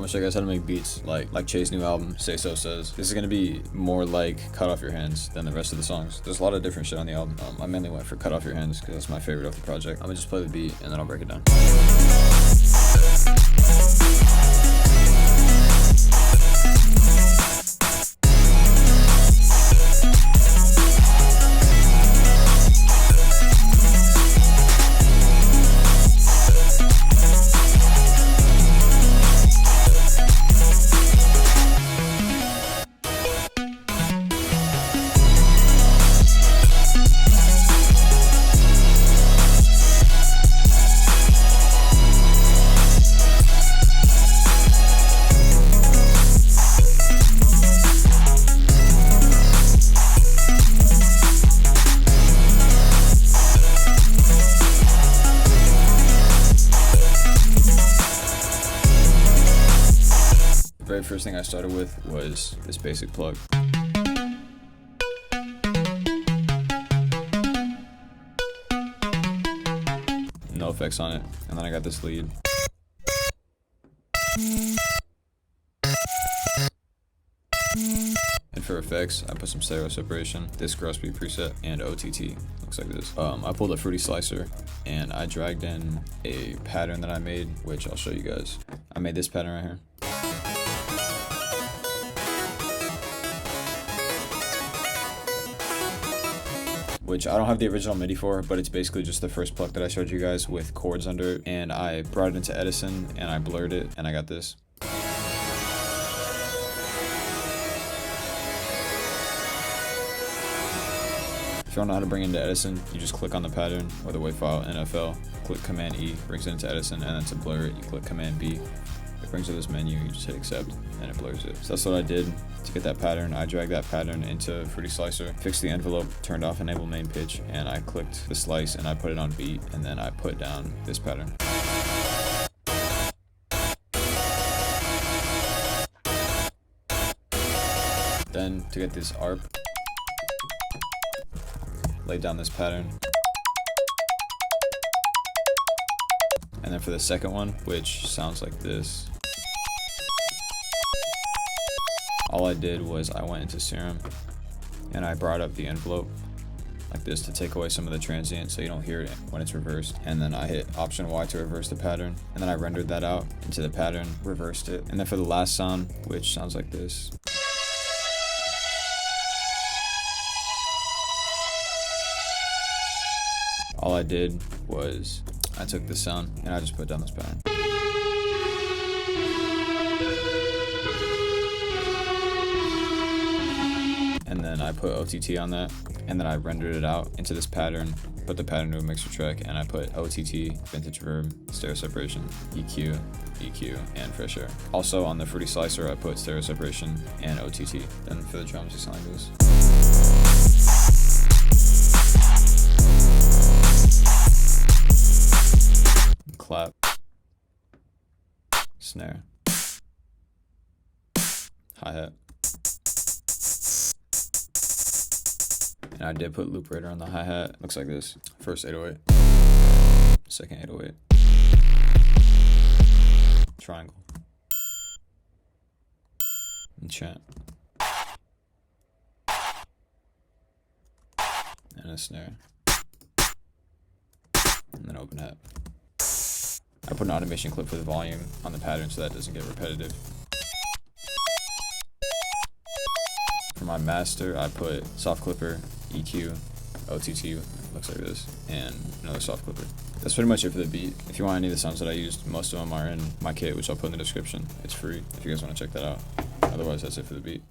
gonna show you guys how to make beats like Che's new album, Sayso says. This is gonna be more like Cut Off Your Hands than the rest of the songs. There's a lot of different shit on the album. I mainly went for Cut Off Your Hands because that's my favorite of the project. I'm gonna just play the beat and then I'll break it down. The very first thing I started with was this basic plug. No effects on it. And then I got this lead. And for effects, I put some stereo separation, this gross beat preset, and OTT. Looks like this. I pulled a fruity slicer and I dragged in a pattern that I made, which I'll show you guys. I made this pattern right here. Which I don't have the original MIDI for, but it's basically just the first pluck that I showed you guys with chords under it. And I brought it into Edison and I blurred it and I got this. If you don't know how to bring it into Edison, you just click on the pattern or the WAV file in FL, click Command E, brings it into Edison, and then to blur it, you click Command B. It brings up this menu, you just hit accept, and it blurs it. So that's what I did to get that pattern. I dragged that pattern into Fruity Slicer, fixed the envelope, turned off enable main pitch, and I clicked the slice and I put it on beat, and then I put down this pattern. Then to get this ARP, lay down this pattern. And then for the second one, which sounds like this, all I did was I went into Serum and I brought up the envelope like this to take away some of the transient so you don't hear it when it's reversed. And then I hit Option Y to reverse the pattern. And then I rendered that out into the pattern, reversed it. And then for the last sound, which sounds like this, all I did was I took this sound and I just put down this pattern. And then I put OTT on that, and then I rendered it out into this pattern, put the pattern to a mixer track, and I put OTT, vintage verb, stereo separation, EQ, EQ, and fresh air. Also on the Fruity Slicer, I put stereo separation and OTT. Then for the drums, it sounds like this. Clap, snare, hi-hat. And I did put loop radar on the hi-hat. Looks like this. First 808, second 808, triangle, and chant, and a snare, and then open hat. I put an automation clip for the volume on the pattern so that doesn't get repetitive. For my master, I put soft clipper, EQ, OTT, looks like this, and another soft clipper. That's pretty much it for the beat. If you want any of the sounds that I used, most of them are in my kit, which I'll put in the description. It's free if you guys want to check that out. Otherwise, that's it for the beat.